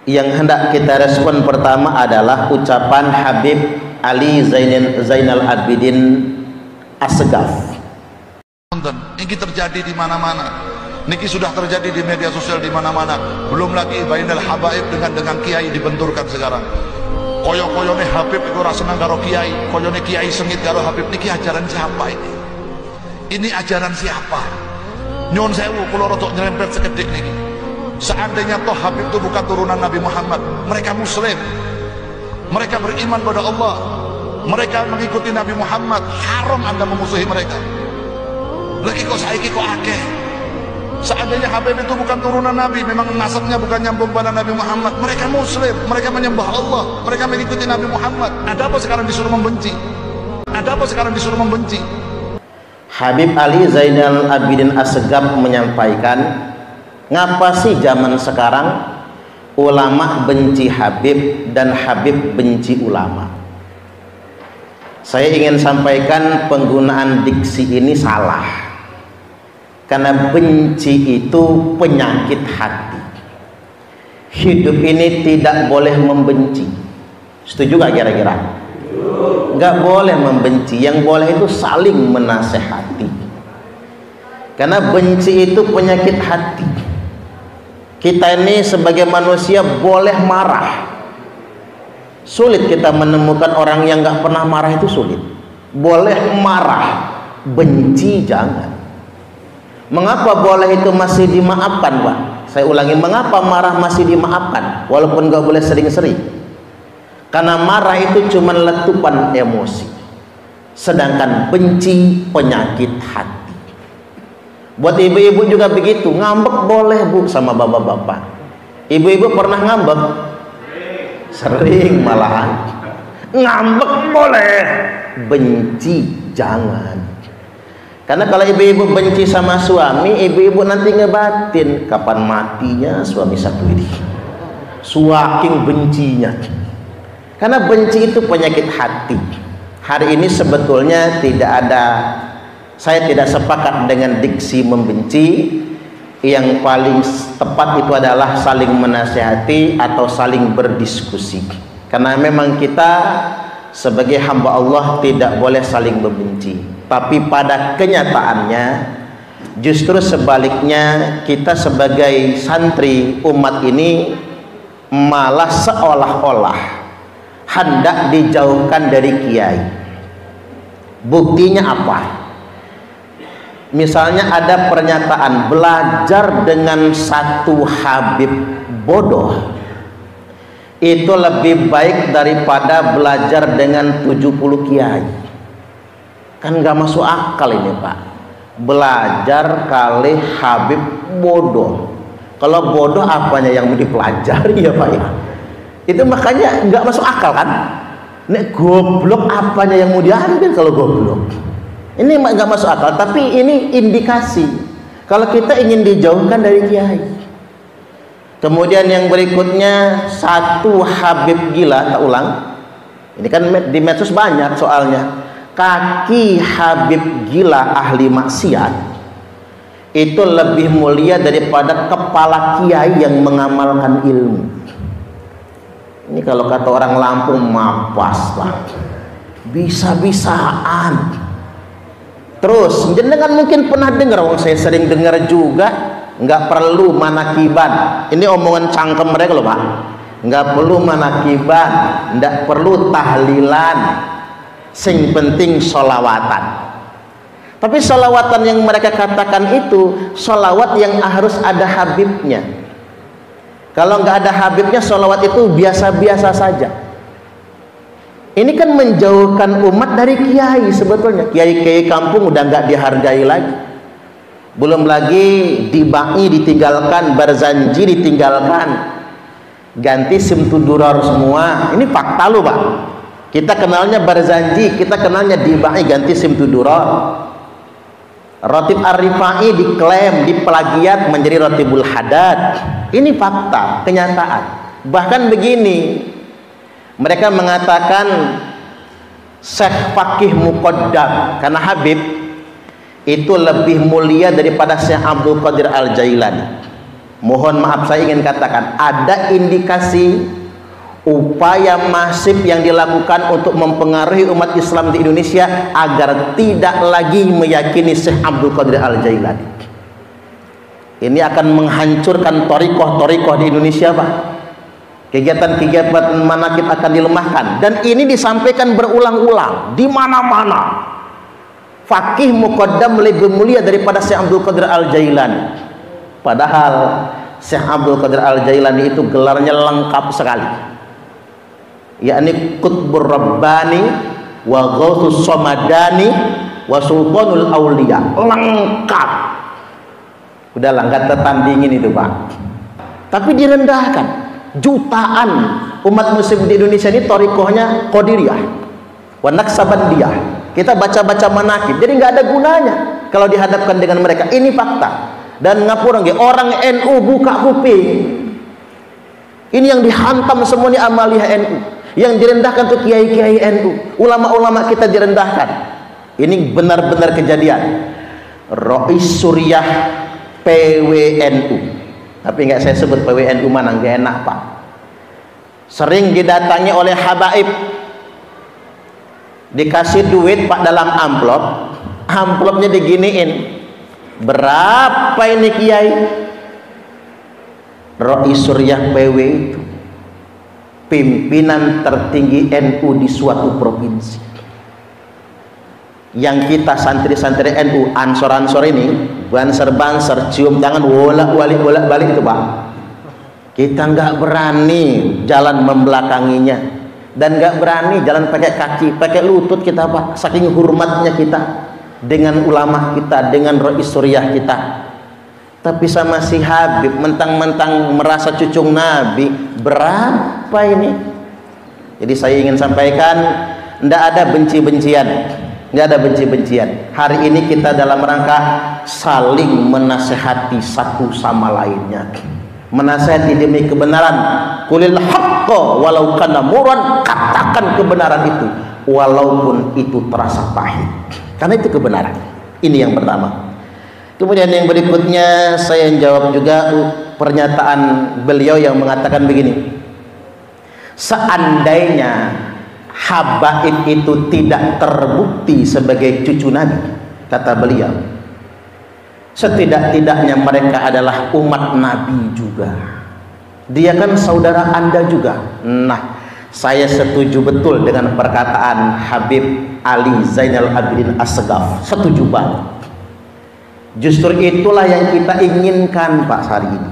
yang hendak kita respon pertama adalah ucapan Habib Ali Zainal Abidin Assegaf. Ini terjadi di mana-mana. Niki sudah terjadi di media sosial di mana-mana. Belum lagi bainal habaib dengan kiai dibenturkan sekarang. Koyo-koyone Habib iku ora seneng karo kiai, koyone kiai sengit karo Habib. Niki ajaran siapa ini? Ini ajaran siapa? Nyuwun sewu kula rada nyerempet sekedhik niki. Seandainya toh Habib itu bukan turunan Nabi Muhammad, mereka muslim, mereka beriman pada Allah, mereka mengikuti Nabi Muhammad, haram Anda memusuhi mereka. Lagi kok saiki kok akeh. Seandainya Habib itu bukan turunan Nabi, memang nasabnya bukan nyambung pada Nabi Muhammad, mereka muslim, mereka menyembah Allah, mereka mengikuti Nabi Muhammad. Ada apa sekarang disuruh membenci? Ada apa sekarang disuruh membenci? Habib Ali Zainal Abidin Assegaf menyampaikan, ngapa sih zaman sekarang ulama benci Habib dan Habib benci ulama? Saya ingin sampaikan penggunaan diksi ini salah, karena benci itu penyakit hati. Hidup ini tidak boleh membenci. Setuju gak kira-kira? Nggak boleh membenci, yang boleh itu saling menasehati, karena benci itu penyakit hati. Kita ini sebagai manusia boleh marah. Sulit kita menemukan orang yang nggak pernah marah, itu sulit. Boleh marah, benci jangan. Mengapa boleh itu masih dimaafkan, Pak? Saya ulangi, mengapa marah masih dimaafkan walaupun nggak boleh sering-sering? Karena marah itu cuma letupan emosi, sedangkan benci penyakit hati. Buat ibu-ibu juga begitu, ngambek boleh Bu sama bapak-bapak. Ibu-ibu pernah ngambek? Sering malahan. Ngambek boleh, benci jangan. Karena kalau ibu-ibu benci sama suami, ibu-ibu nanti ngebatin kapan matinya suami satu ini. Saking bencinya. Karena benci itu penyakit hati. Hari ini sebetulnya saya tidak sepakat dengan diksi membenci. Yang paling tepat itu adalah saling menasihati atau saling berdiskusi. Karena memang kita sebagai hamba Allah tidak boleh saling membenci. Tapi pada kenyataannya justru sebaliknya, kita sebagai santri umat ini malah seolah-olah hendak dijauhkan dari kiai. Buktinya apa? Misalnya ada pernyataan belajar dengan satu Habib bodoh itu lebih baik daripada belajar dengan 70 kiai. Kan gak masuk akal ini Pak. Belajar kali Habib bodoh. Kalau bodoh apanya yang mau dipelajari ya Pak ya? Itu makanya gak masuk akal kan? Nek goblok apanya yang mau diambil kalau goblok? Ini nggak masuk akal, tapi ini indikasi kalau kita ingin dijauhkan dari kiai. Kemudian yang berikutnya, satu Habib gila, tak ulang. Ini kan di medsos banyak soalnya. Kaki Habib gila ahli maksiat itu lebih mulia daripada kepala kiai yang mengamalkan ilmu. Ini kalau kata orang Lampung mapas lah, bisa-bisaan. Terus jenengan mungkin pernah dengar, saya sering dengar juga, nggak perlu manakiban. Ini omongan cangkem mereka loh Pak. Nggak perlu manakiban, nggak perlu tahlilan, sing penting sholawatan. Tapi sholawatan yang mereka katakan itu sholawat yang harus ada Habibnya. Kalau nggak ada Habibnya, sholawat itu biasa-biasa saja. Ini kan menjauhkan umat dari kiai sebetulnya. Kiai-kiai kampung udah nggak dihargai lagi. Belum lagi dibai ditinggalkan, Barzanji ditinggalkan, ganti Simtudurar semua. Ini fakta loh Pak. Kita kenalnya Barzanji, kita kenalnya dibai, ganti Simtudurar. Ratib Ar-Rifai diklaim, diplagiat menjadi Ratibul Hadad. Ini fakta, kenyataan. Bahkan begini, mereka mengatakan Syekh Fakih Muqaddam, karena Habib itu lebih mulia daripada Syekh Abdul Qadir Al-Jailani. Mohon maaf, saya ingin katakan ada indikasi upaya masif yang dilakukan untuk mempengaruhi umat Islam di Indonesia agar tidak lagi meyakini Syekh Abdul Qadir Al-Jailani. Ini akan menghancurkan thariqah-thariqah di Indonesia, Pak. Kegiatan-kegiatan manaqib akan dilemahkan, dan ini disampaikan berulang-ulang di mana-mana. Fakih muqaddam lebih mulia daripada Syekh Abdul Qadir Al-Jailani. Padahal Syekh Abdul Qadir Al-Jailani itu gelarnya lengkap sekali, yakni Qutbur Rabbani wa Ghauthus Samadani wa Sultanul Auliya. Lengkap. Udahlah, nggak tertandingin itu, Pak. Tapi direndahkan. Jutaan umat muslim di Indonesia ini thariqahnya Qadiriyah wa Naqsabandiyah. Kita baca-baca manaqib, jadi nggak ada gunanya kalau dihadapkan dengan mereka. Ini fakta. Dan ngapura orang NU buka kuping. Ini yang dihantam semua ini amaliyah NU. Yang direndahkan tuh kiai-kiai NU, ulama-ulama kita direndahkan. Ini benar-benar kejadian. Rais Suriah PWNU. Tapi nggak saya sebut PWNU mana, nggak enak, Pak. Sering didatangi oleh habaib, dikasih duit, Pak, dalam amplop. Amplopnya diginiin, berapa ini kiai? Rais Suriah PW itu pimpinan tertinggi NU di suatu provinsi. Yang kita santri-santri NU ansor-ansor ini banser-banser, cium tangan, bolak-balik itu, Pak. Kita nggak berani jalan membelakanginya, dan nggak berani jalan pakai kaki, pakai lutut kita, Pak. Saking hormatnya kita dengan ulama kita, dengan Rais Suriah kita. Tapi sama si Habib mentang-mentang merasa cucung Nabi, berapa ini? Jadi saya ingin sampaikan, nggak ada benci-bencian. Nggak ada benci-bencian. Hari ini kita dalam rangka saling menasehati satu sama lainnya. Menasehati demi kebenaran. Qulil haqqa walau kana murran, katakan kebenaran itu walaupun itu terasa pahit. Karena itu kebenaran. Ini yang pertama. Kemudian yang berikutnya saya jawab juga pernyataan beliau yang mengatakan begini. Seandainya habaib itu tidak terbukti sebagai cucu Nabi, kata beliau, setidak-tidaknya mereka adalah umat Nabi juga. Dia kan saudara Anda juga. Nah, saya setuju betul dengan perkataan Habib Ali Zainal Abidin As-Segaf. Setuju banget. Justru itulah yang kita inginkan, Pak, hari ini.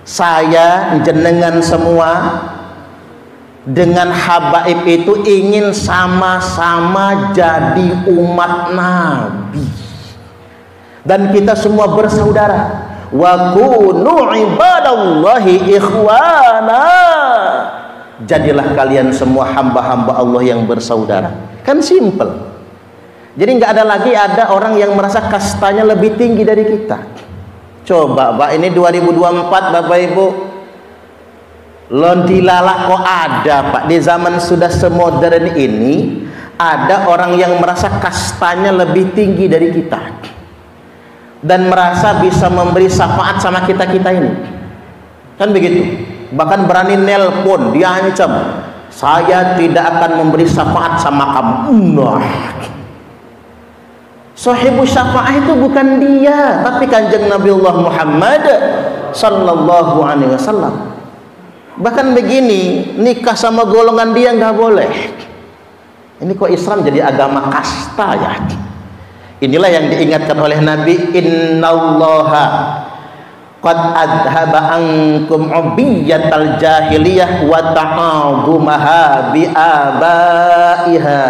Saya, jenengan semua dengan habaib itu ingin sama-sama jadi umat Nabi, dan kita semua bersaudara. Wa kunu ibadallahi ikhwana. Jadilah kalian semua hamba-hamba Allah yang bersaudara. Kan simple. Jadi nggak ada lagi ada orang yang merasa kastanya lebih tinggi dari kita. Coba, Pak, ini 2024, Bapak Ibu, londilalah kok ada, Pak, di zaman sudah semodern ini ada orang yang merasa kastanya lebih tinggi dari kita dan merasa bisa memberi syafaat sama kita-kita ini, kan begitu. Bahkan berani nelpon, dia ancam, saya tidak akan memberi syafaat sama kamu. Nah, sahibu syafaat itu bukan dia, tapi Kanjeng Nabiullah Muhammad sallallahu alaihi wasallam. Bahkan begini, nikah sama golongan dia nggak boleh. Ini kok Islam jadi agama kasta ya? Inilah yang diingatkan oleh Nabi, innallaha qad adhaba ankum ubiyatal jahiliyah wa ta'adumaha bi abaiha.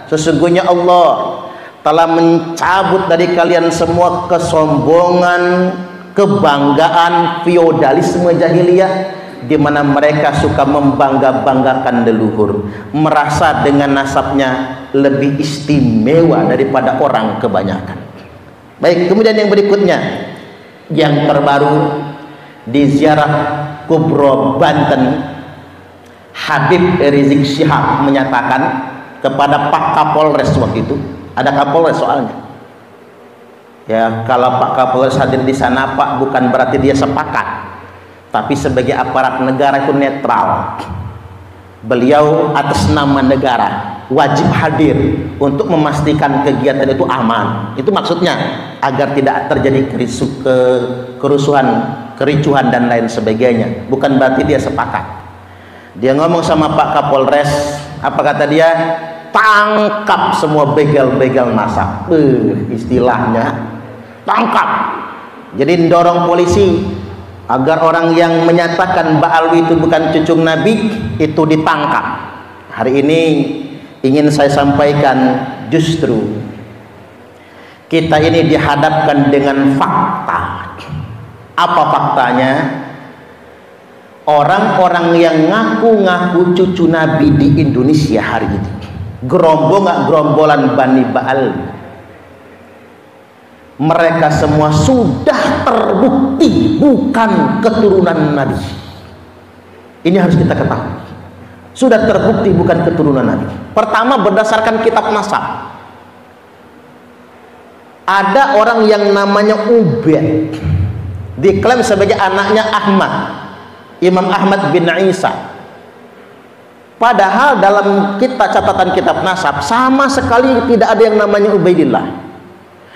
Sesungguhnya Allah telah mencabut dari kalian semua kesombongan, kebanggaan, feodalisme jahiliyah, di mana mereka suka membangga-banggakan leluhur, merasa dengan nasabnya lebih istimewa daripada orang kebanyakan. Baik, kemudian yang berikutnya, yang terbaru di ziarah Kubro Banten, Habib Rizik Syihab menyatakan kepada Pak Kapolres waktu itu, ada Kapolres soalnya. Ya, kalau Pak Kapolres hadir di sana, Pak, bukan berarti dia sepakat. tapi sebagai aparat negara itu netral. Beliau atas nama negara wajib hadir untuk memastikan kegiatan itu aman. Itu maksudnya agar tidak terjadi kerusuhan, kericuhan dan lain sebagainya. Bukan berarti dia sepakat. Dia ngomong sama Pak Kapolres, apa kata dia? Tangkap semua begal-begal massa. Istilahnya tangkap. Jadi dorong polisi agar orang yang menyatakan Mbak Alwi itu bukan cucu Nabi itu ditangkap. Hari ini ingin saya sampaikan, justru kita ini dihadapkan dengan fakta. Apa faktanya? Orang-orang yang ngaku-ngaku cucu Nabi di Indonesia hari ini, gerombolan Bani Ba'al, mereka semua sudah terbukti bukan keturunan Nabi. Ini harus kita ketahui. Sudah terbukti bukan keturunan Nabi. Pertama, berdasarkan kitab nasab. Ada orang yang namanya Ubaid, diklaim sebagai anaknya Ahmad, Imam Ahmad bin Isa. Padahal dalam catatan kitab nasab sama sekali tidak ada yang namanya Ubaidillah.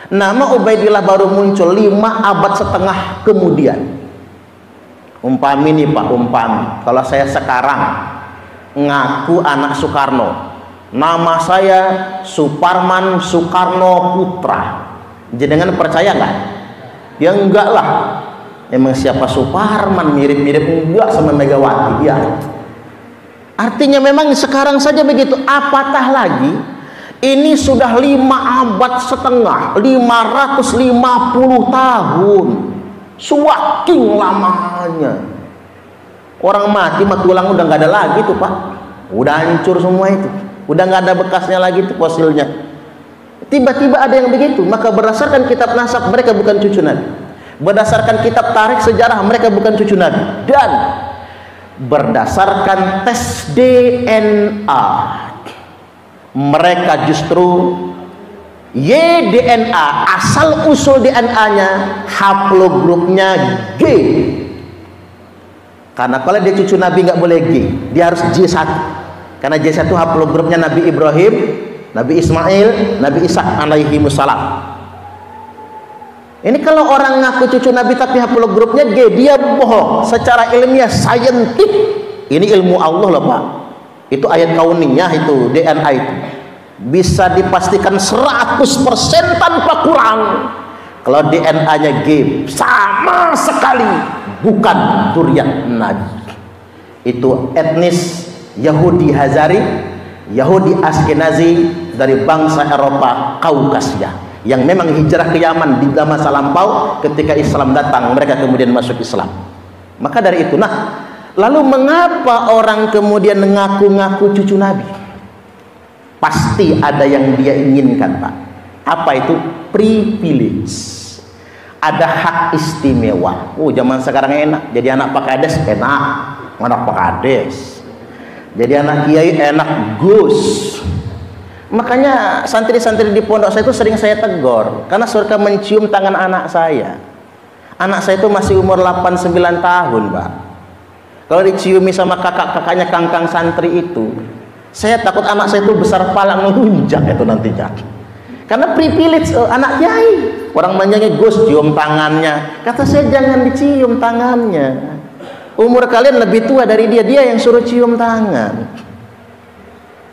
Nama Ubaidillah baru muncul 5 abad setengah kemudian. Umpami nih Pak, umpami kalau saya sekarang ngaku anak Soekarno, nama saya Suparman Soekarno Putra, jenengan percaya nggak? Ya enggak lah, emang siapa Suparman, mirip-mirip enggak sama Megawati ya. Artinya memang sekarang saja begitu, apatah lagi ini sudah 5 abad setengah, 550 tahun, swaking lamanya. Orang mati mah tulang udah nggak ada lagi tuh Pak, udah hancur semua itu, udah nggak ada bekasnya lagi tuh fosilnya. Tiba-tiba ada yang begitu, maka berdasarkan kitab nasab mereka bukan cucu Nabi, berdasarkan kitab tarikh sejarah mereka bukan cucu Nabi, dan berdasarkan tes DNA mereka justru YDNA, asal usul DNA haplogrupnya G. Karena kalau dia cucu Nabi nggak boleh G, dia harus J1. Karena J1 haplogrupnya Nabi Ibrahim, Nabi Ismail, Nabi Ishak alaihi wassalam. Ini kalau orang ngaku cucu Nabi tapi haplogrupnya G, dia bohong. Secara ilmiah, saintif, ini ilmu Allah loh Pak. Itu ayat kauniyah, itu DNA itu bisa dipastikan 100% tanpa kurang kalau DNA-nya G sama sekali bukan zuriat Nabi. Itu etnis Yahudi Hazari, Yahudi Askenazi dari bangsa Eropa Kaukasia yang memang hijrah ke Yaman di masa lampau. Ketika Islam datang mereka kemudian masuk Islam. Maka dari itu, nah, lalu mengapa orang kemudian mengaku-ngaku cucu Nabi? Pasti ada yang dia inginkan Pak. Apa itu? Privilege. Ada hak istimewa. Zaman sekarang enak, jadi anak Pak Kades enak, anak Pak Kades. Jadi anak kiai enak, Gus. Makanya santri-santri di pondok saya itu sering saya tegur karena suka mencium tangan anak saya. Anak saya itu masih umur 8-9 tahun Pak. Kalau diciumi sama kakak-kakaknya kangkang santri itu, saya takut anak saya itu besar kepala ngelunjak itu nantinya. Karena privilege anak kiai, orang manjangnya Gus cium tangannya. Kata saya jangan dicium tangannya. Umur kalian lebih tua dari dia, dia yang suruh cium tangan.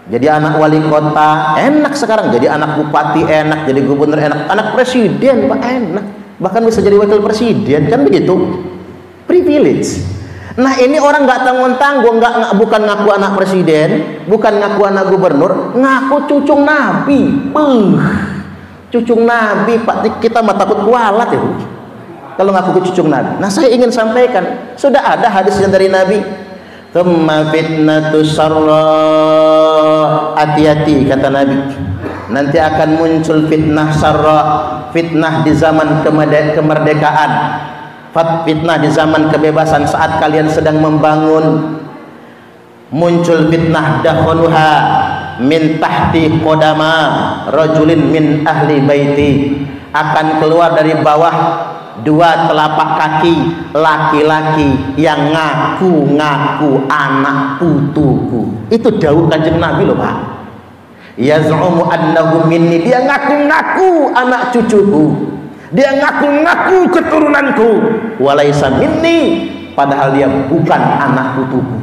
Jadi anak wali kota enak sekarang, jadi anak bupati enak, jadi gubernur enak, anak presiden Pak enak, bahkan bisa jadi wakil presiden, kan begitu? Privilege. Nah ini orang nggak tanggung-tanggung, bukan ngaku anak presiden, bukan ngaku anak gubernur, ngaku cucung Nabi. Cucung Nabi Pak, kita mah takut kualat ya kalau ngaku cucung Nabi. Nah saya ingin sampaikan, sudah ada hadisnya dari Nabi. Thumma fitnatu sarra, hati-hati kata Nabi, nanti akan muncul fitnah sarra, fitnah di zaman kemerdekaan, fitnah di zaman kebebasan saat kalian sedang membangun. Muncul fitnah dakhaluha min tahti qadama rajulin min ahli baiti, akan keluar dari bawah dua telapak kaki laki-laki yang ngaku-ngaku anak putuku. Itu dawuh Kanjeng Nabi loh Pak. Yaz'umu annahu minni, dia ngaku-ngaku anak cucuku, dia ngaku-ngaku keturunanku. Walaysa minni, padahal dia bukan anak putuku.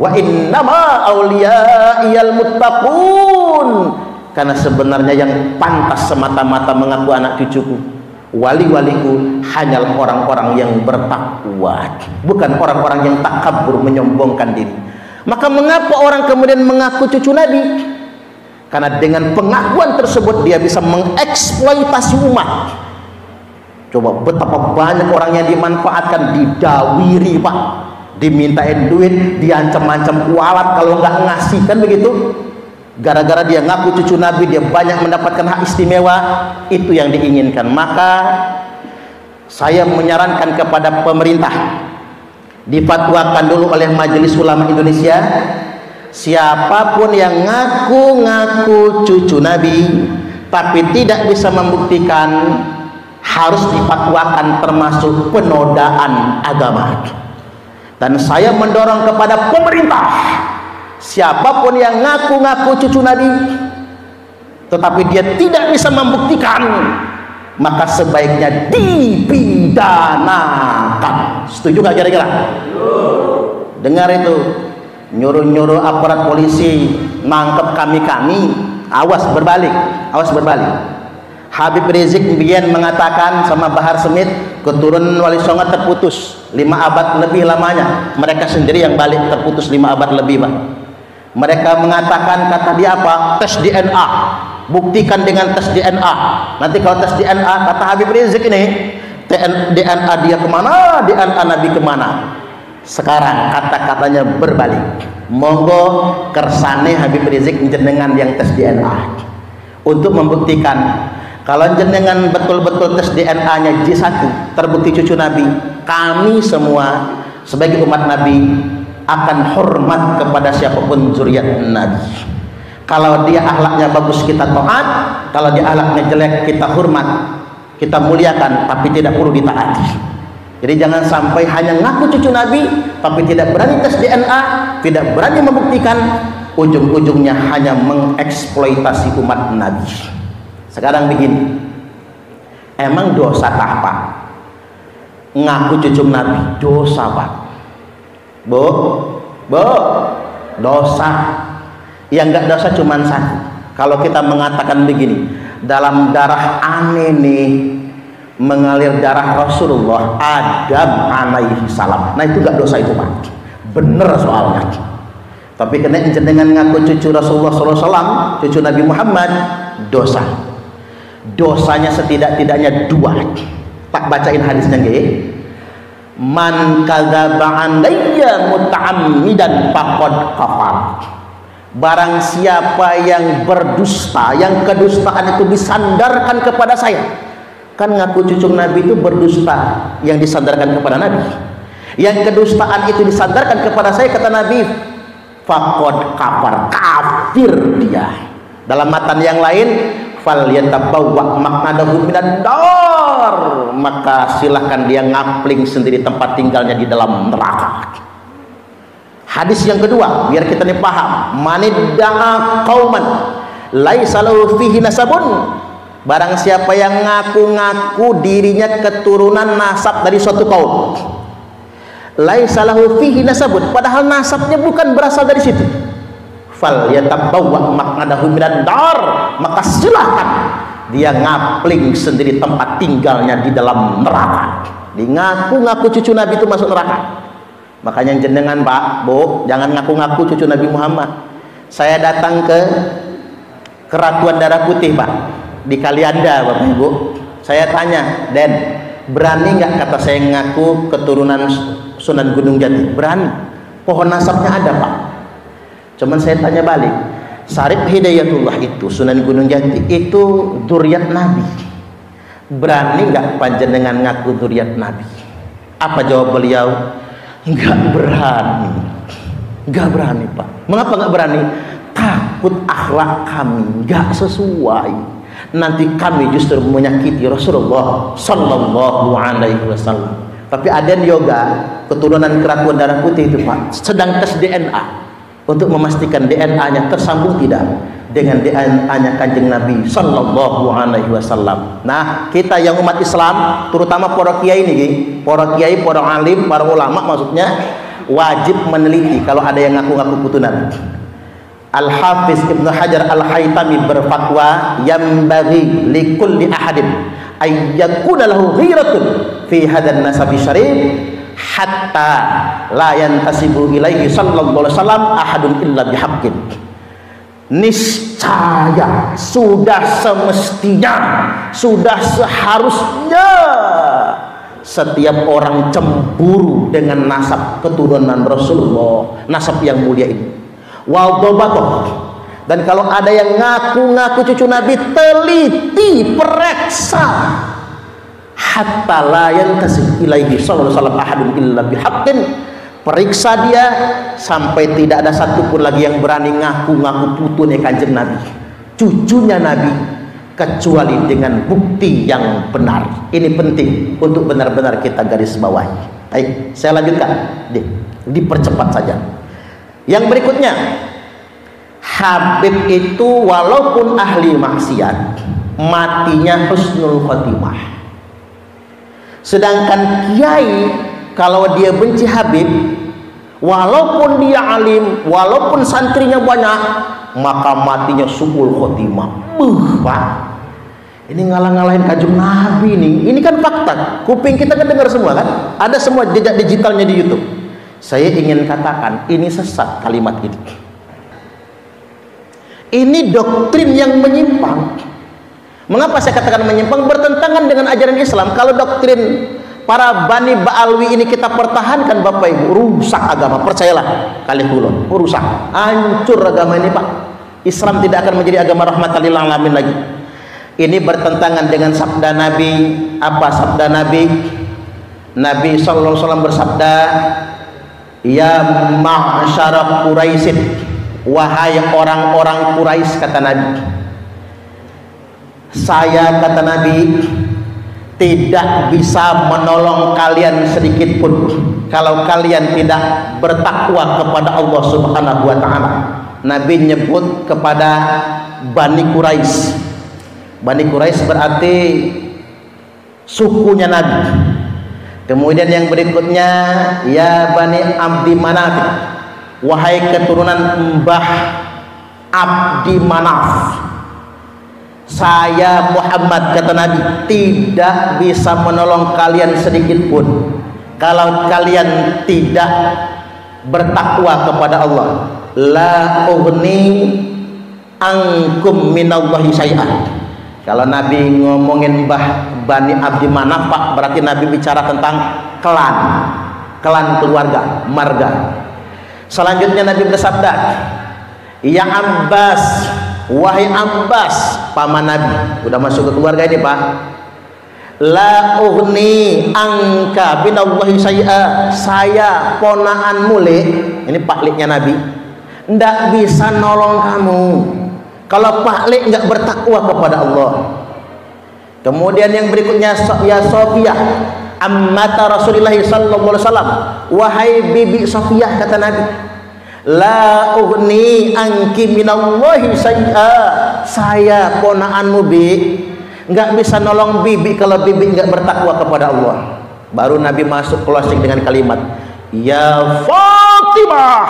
Wa innama awliyaiyal muttaqun, karena sebenarnya yang pantas semata-mata mengaku anak cucuku, wali-waliku hanyalah orang-orang yang bertakwa, bukan orang-orang yang takabur menyombongkan diri. Maka mengapa orang kemudian mengaku cucu Nabi? Karena dengan pengakuan tersebut dia bisa mengeksploitasi umat. Coba betapa banyak orang yang dimanfaatkan, didawiri Pak, dimintain duit, diancam-ancam kualat kalau nggak ngasih, kan begitu. Gara-gara dia ngaku cucu Nabi, dia banyak mendapatkan hak istimewa. Itu yang diinginkan. Maka saya menyarankan kepada pemerintah, difatwakan dulu oleh Majelis Ulama Indonesia, siapapun yang ngaku-ngaku cucu Nabi tapi tidak bisa membuktikan, harus difatwakan termasuk penodaan agama. Dan saya mendorong kepada pemerintah, siapapun yang ngaku-ngaku cucu Nabi tetapi dia tidak bisa membuktikan, maka sebaiknya dipidanakan. Setuju gak kira-kira? Dengar itu, nyuruh-nyuruh aparat polisi nangkep kami-kami, awas berbalik, awas berbalik. Habib Rizik Mbien mengatakan sama Bahar Smith, keturunan Wali Songo terputus 5 abad lebih lamanya. Mereka sendiri yang balik terputus 5 abad lebih Pak. Mereka mengatakan, kata dia apa? Tes DNA, buktikan dengan tes DNA. Nanti kalau tes DNA, kata Habib Rizik ini, DNA dia kemana, DNA Nabi kemana. Sekarang kata-katanya berbalik. Monggo kersane Habib Rizik jenengan yang tes DNA untuk membuktikan kalau jenengan betul-betul tes DNA-nya J1 terbukti cucu Nabi, kami semua sebagai umat Nabi akan hormat kepada siapapun zuriat Nabi. Kalau dia akhlaknya bagus kita taat, kalau dia akhlaknya jelek kita hormat, kita muliakan, tapi tidak perlu ditaati. Jadi jangan sampai hanya ngaku cucu Nabi tapi tidak berani tes DNA, tidak berani membuktikan, ujung-ujungnya hanya mengeksploitasi umat Nabi. Sekarang begini, emang dosa Pak? Ngaku cucu Nabi dosa Pak? Bu, dosa. Yang enggak dosa cuma satu. Kalau kita mengatakan begini, dalam darah aneh nih mengalir darah Rasulullah Adam alaihi salam. Nah itu enggak dosa itu Pak, bener soalnya. Tapi kena jenengan ngaku cucu Rasulullah SAW, cucu Nabi Muhammad, dosa. Dosanya setidak-tidaknya 2. Tak bacain hadisnya nggih. Man kadzaba alayya muta'ammidan faqad kafar. Barang siapa yang berdusta, yang kedustaan itu disandarkan kepada saya. Kan ngaku cucu Nabi itu berdusta yang disandarkan kepada Nabi. Yang kedustaan itu disandarkan kepada saya, kata Nabi, faqad kafar, kafir dia. Dalam matan yang lain, fal yatabawwa maq'adahu minan nar, maka silahkan dia ngapling sendiri tempat tinggalnya di dalam neraka. Hadis yang kedua, biar kita nih paham, manidda'a qauman laisa lahu fihi nasabun, barang siapa yang ngaku-ngaku dirinya keturunan nasab dari suatu kaum, laisa lahu fihi nasabun, padahal nasabnya bukan berasal dari situ, fal yatabawwa maq'adahu minan nar, maka silahkan dia ngapling sendiri tempat tinggalnya di dalam neraka. Di ngaku-ngaku cucu Nabi itu masuk neraka. Makanya jenengan Pak, Bu, jangan ngaku-ngaku cucu Nabi Muhammad. Saya datang ke Keratuan Darah Putih Pak, di Kalianda Bapak Ibu. Saya tanya, Den, berani nggak kata saya ngaku keturunan Sunan Gunung Jati? Berani. Pohon nasabnya ada Pak. Cuman saya tanya balik, Syarif Hidayatullah itu Sunan Gunung Jati itu dzurriat Nabi, berani nggak panjenengan ngaku dzurriat Nabi? Apa jawab beliau? Nggak berani. Nggak berani Pak. Mengapa nggak berani? Takut akhlak kami nggak sesuai, nanti kami justru menyakiti Rasulullah sallallahu alaihi wasallam. Tapi Aden yoga keturunan kerakuan darah putih itu Pak sedang tes DNA untuk memastikan DNA-nya tersambung tidak dengan DNA-nya Kanjeng Nabi sallallahu alaihi wasallam. Nah, kita yang umat Islam, terutama para kiai ini, para kiai, para alim, para ulama maksudnya wajib meneliti kalau ada yang ngaku-ngaku putunan. Al-Hafiz Ibnu Hajar Al-Haytami berfatwa yambaghi likulli ahadin ay yakuna lahu ghiratun fi hadzal nasabi syarif hatta la yantasibu ilaihi sallallahu alaihi wasallam ahadun illa bihaqqin. Niscaya sudah semestinya, sudah seharusnya setiap orang cemburu dengan nasab keturunan Rasulullah, nasab yang mulia ini. Dan kalau ada yang ngaku-ngaku cucu Nabi, teliti, periksa, hatta la yantasib ilaihi sallallahu alaihi wasallam ahadun illa bihaqqin. Periksa dia sampai tidak ada satupun lagi yang berani ngaku-ngaku putunya Kanjeng Nabi, cucunya Nabi, kecuali dengan bukti yang benar. Ini penting untuk benar-benar kita garis bawahi. Baik, saya lanjutkan, dipercepat saja. Yang berikutnya, Habib itu walaupun ahli maksiat, matinya husnul khotimah. Sedangkan kiai kalau dia benci Habib, walaupun dia alim, walaupun santrinya banyak, maka matinya su'ul khotimah. Pak, ini ngalah-ngalahin Kanjeng Nabi nih. Ini kan fakta. Kuping kita kan dengar semua kan? Ada semua jejak digitalnya di YouTube. Saya ingin katakan ini sesat kalimat ini. Ini doktrin yang menyimpang. Mengapa saya katakan menyimpang? Bertentangan dengan ajaran Islam. Kalau doktrin para Bani Ba'alwi ini kita pertahankan, Bapak Ibu, rusak agama. Percayalah kali kulon, rusak, hancur agama ini Pak. Islam tidak akan menjadi agama rahmatan lil alamin lagi. Ini bertentangan dengan sabda Nabi. Apa sabda Nabi? Nabi sallallahu alaihi wasallam bersabda, ya ma'syara Quraisyin, wahai orang-orang Quraisy, kata Nabi, saya, kata Nabi, tidak bisa menolong kalian sedikit pun kalau kalian tidak bertakwa kepada Allah Subhanahu wa taala. Nabi nyebut kepada Bani Quraisy. Bani Quraisy berarti sukunya Nabi. Kemudian yang berikutnya, ya Bani Abdi Manaf, wahai keturunan Mbah Abdi Manaf, saya Muhammad, kata Nabi, tidak bisa menolong kalian sedikit pun kalau kalian tidak bertakwa kepada Allah. La ughni ankum minallahi syai'an. Kalau Nabi ngomongin Bani Abdi Manaf, Pak, berarti Nabi bicara tentang klan keluarga, marga. Selanjutnya Nabi bersabda, ya Abbas, wahai Abbas, paman Nabi, udah masuk ke keluarga ini Pak. La ughni angka binallahi syai'a, saya ponaan mule, ini Pak Liknya Nabi, ndak bisa nolong kamu kalau Pak Lik nggak bertakwa kepada Allah. Kemudian yang berikutnya, ya Sofiyah, ammata Rasulullah sallallahu alaihi wasallam, wahai bibi Sofiyah, kata Nabi, la ughni anki minallahi syai'a, saya ponaanmu bi, nggak bisa nolong bibi kalau bibi nggak bertakwa kepada Allah. Baru Nabi masuk closing dengan kalimat, ya Fatimah.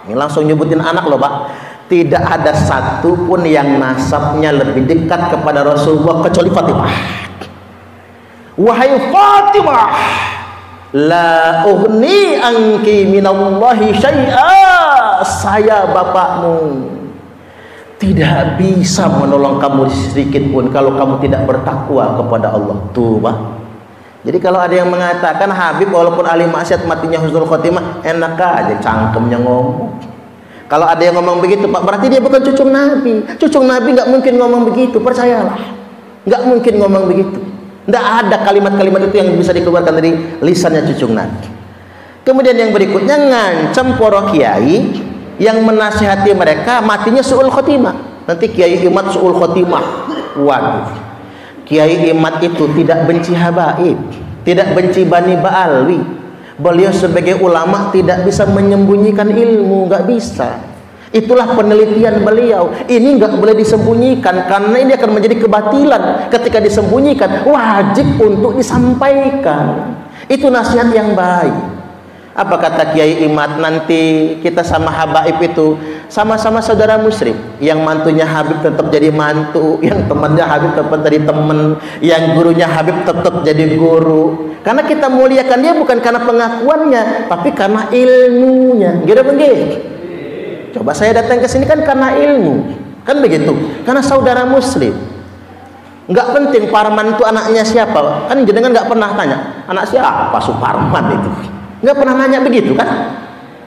Ini langsung nyebutin anak loh Pak. Tidak ada satu pun yang nasabnya lebih dekat kepada Rasulullah kecuali Fatimah. Wahai Fatimah, la ughni anki minallahi syai'a, saya bapakmu tidak bisa menolong kamu sedikit pun kalau kamu tidak bertakwa kepada Allah. Tuh Pak. Jadi kalau ada yang mengatakan Habib walaupun ahli maksiat matinya husnul khotimah, enak aja cangkemnya ngomong. Kalau ada yang ngomong begitu Pak, berarti dia bukan cucu Nabi. Cucu Nabi nggak mungkin ngomong begitu, percayalah. Nggak mungkin ngomong begitu. Nggak ada kalimat-kalimat itu yang bisa dikeluarkan dari lisannya cucu Nabi. Kemudian yang berikutnya, ngancam para kiai yang menasihati mereka matinya su'ul khotimah. Nanti kiai umat su'ul khotimah, Waduh, Kiai Imad itu tidak benci habaib, tidak benci Bani Ba'alwi. Beliau sebagai ulama tidak bisa menyembunyikan ilmu, nggak bisa. Itulah penelitian beliau. Ini nggak boleh disembunyikan karena ini akan menjadi kebatilan. Ketika disembunyikan, wajib untuk disampaikan. Itu nasihat yang baik. Apa kata Kiai Imad? Nanti kita sama habaib itu sama-sama saudara muslim. Yang mantunya Habib tetap jadi mantu, yang temannya Habib tetap jadi teman, yang gurunya Habib tetap jadi guru. Karena kita muliakan dia bukan karena pengakuannya, tapi karena ilmunya. Gitu begitu. Coba saya datang ke sini kan karena ilmu, kan begitu. Karena saudara muslim. Nggak penting Parman itu anaknya siapa, kan jenengan nggak pernah tanya anak siapa Suparman itu. Nggak pernah nanya begitu kan?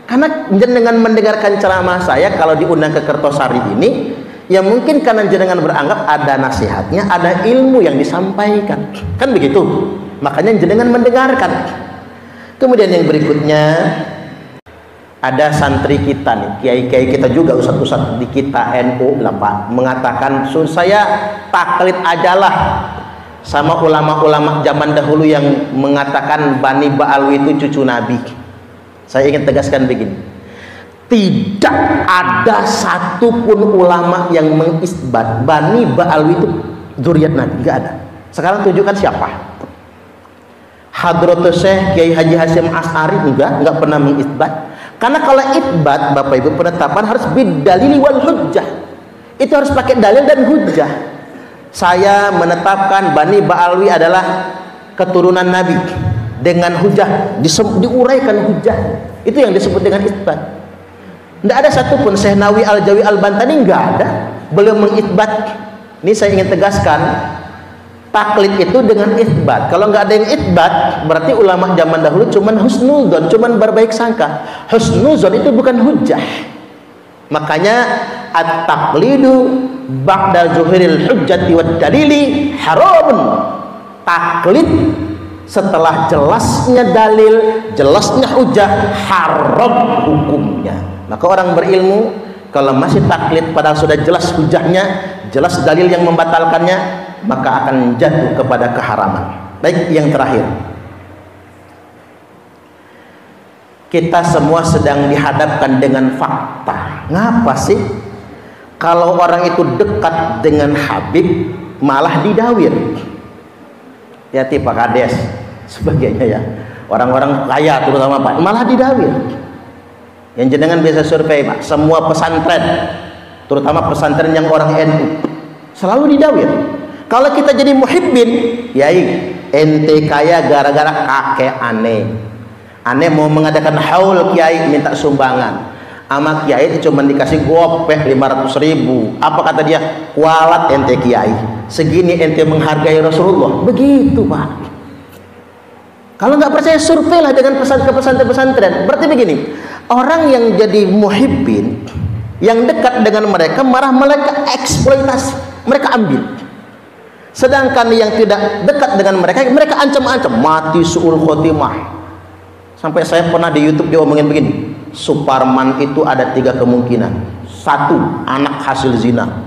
Karena jenengan mendengarkan ceramah saya kalau diundang ke Kertosari ini, ya mungkin karena jenengan beranggap ada nasihatnya, ada ilmu yang disampaikan, kan begitu. Makanya jenengan mendengarkan. Kemudian yang berikutnya, ada santri kita nih, kiai-kiai kita juga, ustadz-ustadz di kita NU lah Pak, mengatakan saya taklid ajalah sama ulama-ulama zaman dahulu yang mengatakan Bani Ba'alwi itu cucu Nabi. Saya ingin tegaskan begini, tidak ada satupun ulama yang mengisbat Bani Ba'alwi itu zuriat Nabi, nggak ada. Sekarang tunjukkan siapa. Hadratus Syekh Kiai Haji Hasyim As'ari nggak pernah mengisbat. Karena kalau isbat Bapak Ibu penetapan harus bidalili wal hujjah. Itu harus pakai dalil dan hujjah. Saya menetapkan Bani Ba'alwi adalah keturunan Nabi dengan hujjah, diuraikan hujjah. Itu yang disebut dengan isbat. Tidak ada satupun Syekh Nawawi Al-Jawi Al-Bantani, nggak ada, belum mengisbat. Ini saya ingin tegaskan, taklid itu dengan isbat. Kalau nggak ada yang isbat, berarti ulama zaman dahulu cuman husnuzon, cuman berbaik sangka. Husnuzon itu bukan hujjah. Makanya at-taqlidu ba'da zuhuril hujjati wad dalili haramun. Taklid setelah jelasnya dalil, jelasnya hujjah, haram hukumnya. Maka orang berilmu kalau masih taklid padahal sudah jelas hujjahnya, jelas dalil yang membatalkannya, maka akan jatuh kepada keharaman. Baik, yang terakhir, kita semua sedang dihadapkan dengan fakta. Ngapa sih kalau orang itu dekat dengan Habib malah didawir? Ya Pak Kades sebagainya ya, orang-orang kaya terutama Pak, malah didawir. Yang jenengan bisa survei Pak, semua pesantren, terutama pesantren yang orang NU, selalu didawir. Kalau kita jadi muhibbin, yai ente kaya gara-gara kakek aneh mau mengadakan haul kiai minta sumbangan, ama kiai itu cuma dikasih gopek 500.000. Apa kata dia? Kualat ente kiai, segini ente menghargai Rasulullah. Begitu Pak. Kalau nggak percaya surveilah dengan pesantren-pesantren. Berarti begini, orang yang jadi muhibbin, yang dekat dengan mereka marah, mereka eksploitasi, mereka ambil. Sedangkan yang tidak dekat dengan mereka, mereka ancam-ancam mati su'ul khotimah. Sampai saya pernah di YouTube diomongin begini, Suparman itu ada 3 kemungkinan. 1, anak hasil zina.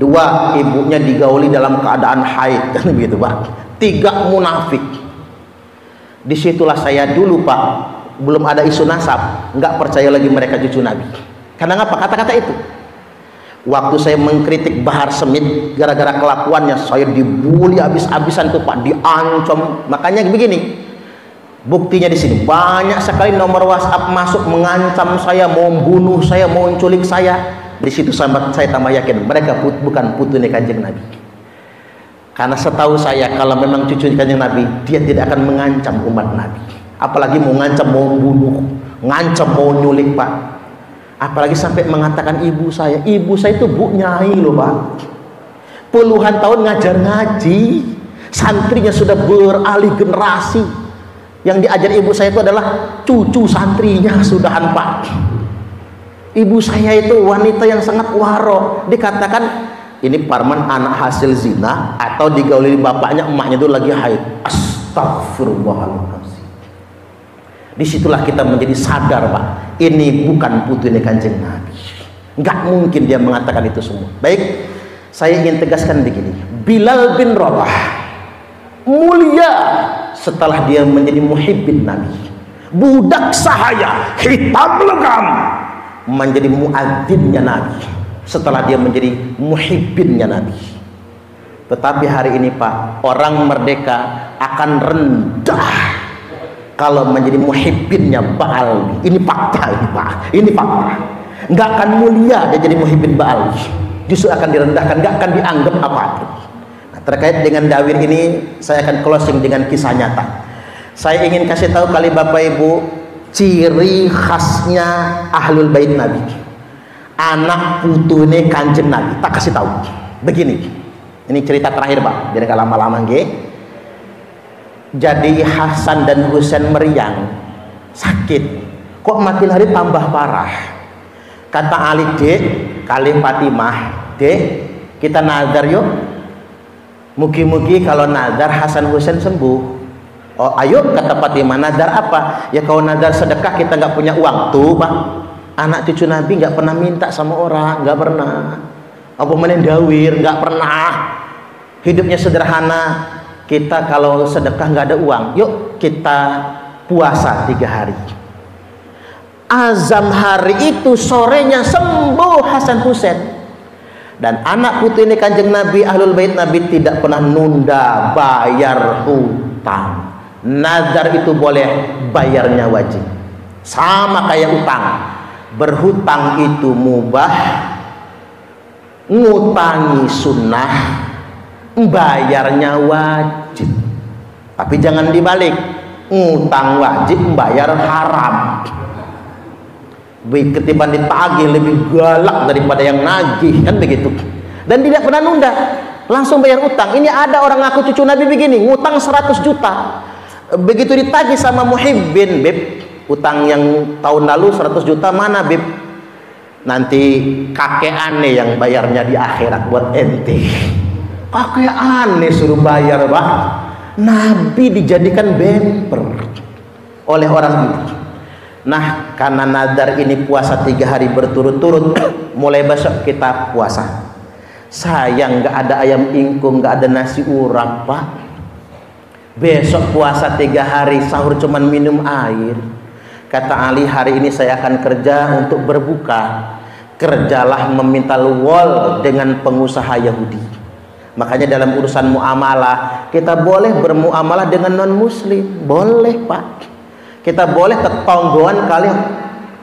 2, ibunya digauli dalam keadaan haid, kan begitu Pak. 3, munafik. Disitulah saya dulu Pak, belum ada isu nasab, nggak percaya lagi mereka cucu Nabi. Karena apa? Kata-kata itu. Waktu saya mengkritik Bahar Smith gara-gara kelakuannya, saya dibully habis-habisan tuh Pak, diancam. Makanya begini, buktinya di sini banyak sekali nomor WhatsApp masuk mengancam saya, mau membunuh saya, mau menculik saya. Di situ saya tambah yakin mereka bukan putunya Kanjeng Nabi. Karena setahu saya kalau memang cucu Kanjeng Nabi, dia tidak akan mengancam umat Nabi. Apalagi mau ngancam, mau membunuh, ngancam mau nyulik Pak. Apalagi sampai mengatakan ibu saya itu Bu Nyai loh Pak, puluhan tahun ngajar ngaji, santrinya sudah beralih generasi. Yang diajar ibu saya itu adalah cucu santrinya sudahan Pak. Ibu saya itu wanita yang sangat waro. Dikatakan ini Parman anak hasil zina atau digauli bapaknya, emaknya itu lagi haid. Astagfirullahaladzim. Disitulah kita menjadi sadar Pak, ini bukan putunya Kanjeng Nabi. Nggak mungkin dia mengatakan itu semua. Baik, Saya ingin tegaskan begini, Bilal bin Rabah mulia setelah dia menjadi muhibbin Nabi. Budak sahaya hitam legam menjadi muadzinnya Nabi setelah dia menjadi muhibbinnya Nabi. Tetapi hari ini Pak, orang merdeka akan rendah kalau menjadi muhibbinnya Ba'al. Ini fakta ini Pak, ini fakta. Nggak akan mulia dia jadi muhibbin Ba'al, justru akan direndahkan, nggak akan dianggap apa-apa. Nah, terkait dengan dawir ini saya akan closing dengan kisah nyata. Saya ingin kasih tahu kali Bapak Ibu ciri khasnya Ahlul Bait Nabi, anak putune Kanjeng Nabi. Tak kasih tahu begini, ini cerita terakhir Pak, biar gak lama-lama nggih. Jadi Hasan dan Husain meriang sakit, kok makin hari tambah parah. Kata Ali, dek, kali Fatimah, dek, kita nazar yuk, mugi-mugi kalau nazar Hasan Husain sembuh. Oh ayo, kata Fatimah, nazar apa? Ya kalau nazar sedekah, kita nggak punya uang. Tuh Pak, anak cucu Nabi nggak pernah minta sama orang, nggak pernah. Apa menendawir, nggak pernah. Hidupnya sederhana. Kita kalau sedekah nggak ada uang, yuk kita puasa 3 hari. Azam hari itu sorenya sembuh Hasan Husain. Dan anak putih ini Kanjeng Nabi, Ahlul Bait Nabi tidak pernah nunda bayar hutang. Nazar itu boleh, bayarnya wajib. Sama kayak utang. Berhutang itu mubah, ngutangi sunnah, bayarnya wajib. Tapi jangan dibalik, ngutang wajib, bayar haram. Ketimbang ditagih lebih galak daripada yang nagih, kan begitu. Dan tidak pernah nunda, langsung bayar utang. Ini ada orang ngaku cucu Nabi begini, ngutang 100 juta. Begitu ditagih sama muhibbin, beb, utang yang tahun lalu 100 juta mana beb? Nanti kakek aneh yang bayarnya di akhirat buat ente. Kakek aneh suruh bayar Pak. Nabi dijadikan bemper oleh orang itu. Nah, karena nazar ini puasa 3 hari berturut-turut, mulai besok kita puasa. Sayang nggak ada ayam ingkung, nggak ada nasi urap Pak. Besok puasa 3 hari, sahur cuman minum air. Kata Ali, hari ini saya akan kerja untuk berbuka. Kerjalah memintal wol dengan pengusaha Yahudi. Makanya dalam urusan muamalah, kita boleh bermuamalah dengan non muslim, boleh Pak. Kita boleh tetonggoan kalian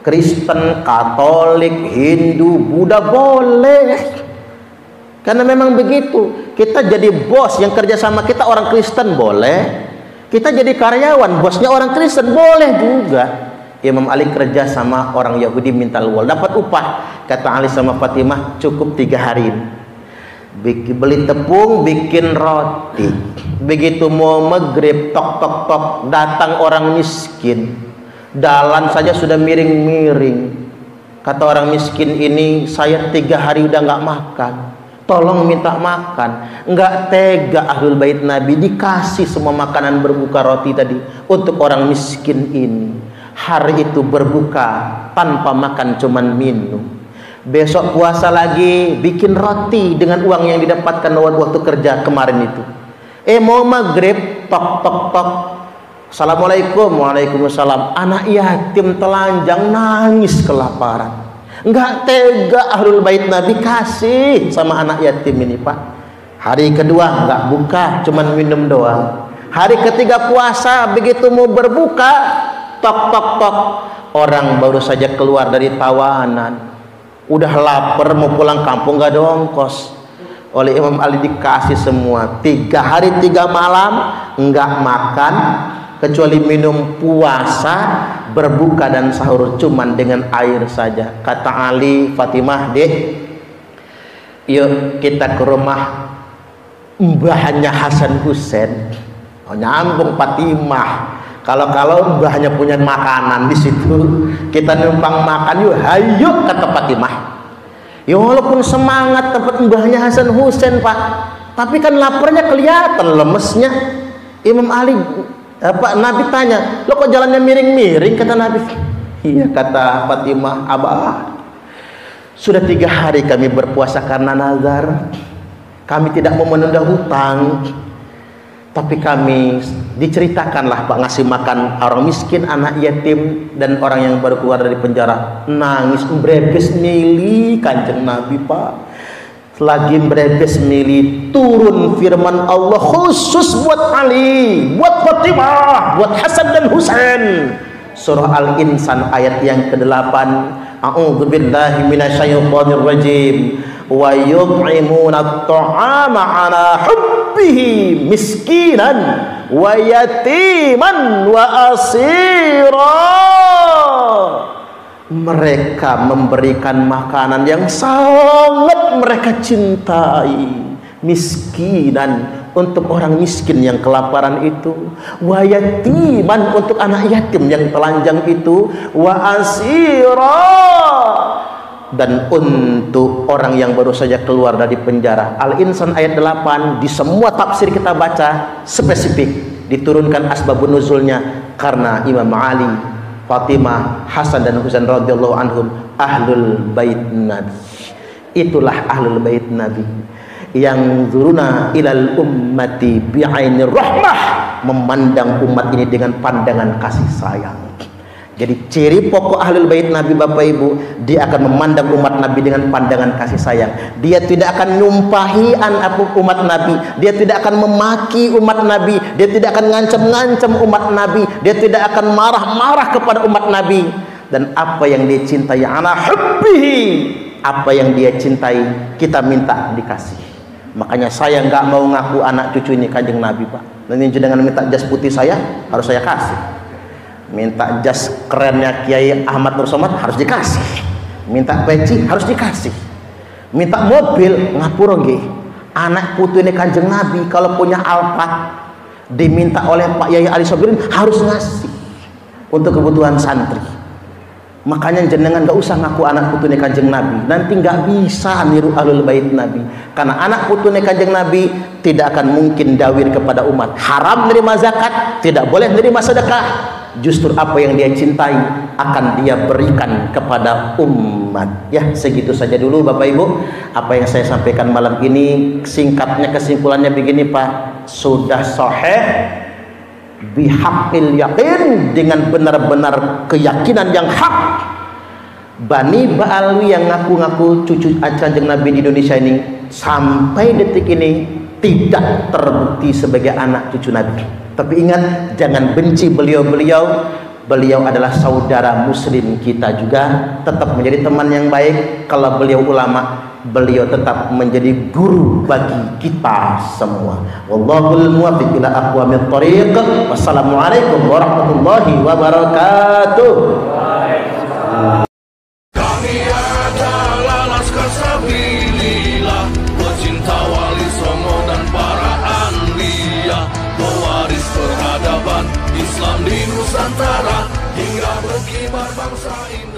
Kristen, Katolik, Hindu, Buddha, boleh. Karena memang begitu. Kita jadi bos yang kerja sama kita orang Kristen, boleh. Kita jadi karyawan, bosnya orang Kristen, boleh juga. Imam Ali kerja sama orang Yahudi minta wol, dapat upah. Kata Ali sama Fatimah, cukup 3 hari ini. Beli tepung, bikin roti. Begitu mau maghrib, tok tok tok, datang orang miskin. Dalan saja sudah miring-miring. Kata orang miskin ini, saya 3 hari udah nggak makan. Tolong minta makan. Nggak tega Ahlul Bait Nabi dikasih semua makanan berbuka roti tadi untuk orang miskin ini. Hari itu berbuka tanpa makan, cuman minum. Besok puasa lagi, bikin roti dengan uang yang didapatkan waktu kerja kemarin itu. Mau maghrib, tok tok tok, assalamualaikum, waalaikumsalam. Anak yatim telanjang nangis kelaparan. Enggak tega Ahlul Bait Nabi kasih sama anak yatim ini Pak. Hari kedua enggak buka, cuman minum doang. Hari ketiga puasa, begitu mau berbuka, tok tok tok, orang baru saja keluar dari tawanan, udah lapar mau pulang kampung, enggak ada ongkos. Oleh Imam Ali dikasih semua. 3 hari 3 malam enggak makan kecuali minum, puasa, berbuka dan sahur cuman dengan air saja. Kata Ali, Fatimah, dek, yuk kita ke rumah mbahnya Hasan Husain. Oh, nyambung Fatimah. Kalau mbahnya punya makanan di situ, kita numpang makan yuk. Hayo, kata Fatimah. Ya walaupun semangat tempat mbahnya Hasan Husain Pak, tapi kan laparnya kelihatan, lemesnya. Imam Ali, Nabi tanya, lo kok jalannya miring-miring? Kata Nabi. Iya, kata Fatimah, Abah, sudah 3 hari kami berpuasa karena nazar. Kami tidak mau menunda hutang, tapi kami diceritakanlah Pak ngasih makan orang miskin, anak yatim, dan orang yang baru keluar dari penjara. Nangis mbrebes mili Kanjeng Nabi Pak. Lagi mbrebes mili, turun firman Allah khusus buat Ali, buat Fatimah, buat Hasan dan Husain. Surah Al-Insan ayat yang ke-8. A'udzubillahi minasyaitonir rajim. Wa yut'imuna at-ta'ama 'ala hubbihi miskinan wa yatiman wa asira. Mereka memberikan makanan yang sangat mereka cintai, miskinan, untuk orang miskin yang kelaparan itu, wa yatiman, untuk anak yatim yang telanjang itu, wa asira, dan untuk orang yang baru saja keluar dari penjara. Al-Insan ayat 8. Di semua tafsir kita baca spesifik diturunkan asbabun nuzulnya karena Imam Ali, Fatimah, Hasan dan Husain radhiyallahu anhum ahlul bait Nabi. Itulah ahlul bait Nabi yang zuruna ilal ummati bi'ainir rahmah, memandang umat ini dengan pandangan kasih sayang. Jadi ciri pokok ahlul bait Nabi Bapak Ibu, dia akan memandang umat Nabi dengan pandangan kasih sayang. Dia tidak akan nyumpahi umat Nabi, dia tidak akan memaki umat Nabi, dia tidak akan ngancam-ngancam umat Nabi, dia tidak akan marah-marah kepada umat Nabi. Dan apa yang dia cintai, ana hubbihi, apa yang dia cintai kita minta dikasih. Makanya saya nggak mau ngaku anak cucu ini Kanjeng Nabi Pak. Nanti jangan minta jas putih saya, harus saya kasih. Minta jas kerennya Kiai Ahmad Nur Somad, harus dikasih. Minta peci, harus dikasih. Minta mobil, ngapura nggih. Anak putu ini Kanjeng Nabi kalau punya Alphard diminta oleh Pak Yai Ali Sobirin, harus ngasih untuk kebutuhan santri. Makanya jenengan gak usah ngaku anak putune Kanjeng Nabi, nanti gak bisa niru ahlul bait Nabi. Karena anak putune Kanjeng Nabi tidak akan mungkin dawir kepada umat, haram nerima zakat, tidak boleh nerima sedekah. Justru apa yang dia cintai akan dia berikan kepada umat. Ya, segitu saja dulu Bapak Ibu apa yang saya sampaikan malam ini. Singkatnya, kesimpulannya begini Pak, sudah sahih bihaqil yakin, dengan benar-benar keyakinan yang hak. Bani Ba'alwi yang ngaku-ngaku cucu Kanjeng Nabi di Indonesia ini sampai detik ini tidak terbukti sebagai anak cucu Nabi. Tapi ingat, jangan benci beliau-beliau. Beliau adalah saudara muslim kita juga, tetap menjadi teman yang baik. Kalau beliau ulama, beliau tetap menjadi guru bagi kita semua. Wallahul muwaffiq ila aqwamit thoriq. Wassalamualaikum warahmatullahi wabarakatuh. Kami adalah Laskar Sabilillah, pecinta Wali Songo dan para anbiya, pewaris peradaban Islam di Nusantara hingga berkibar bangsa ini.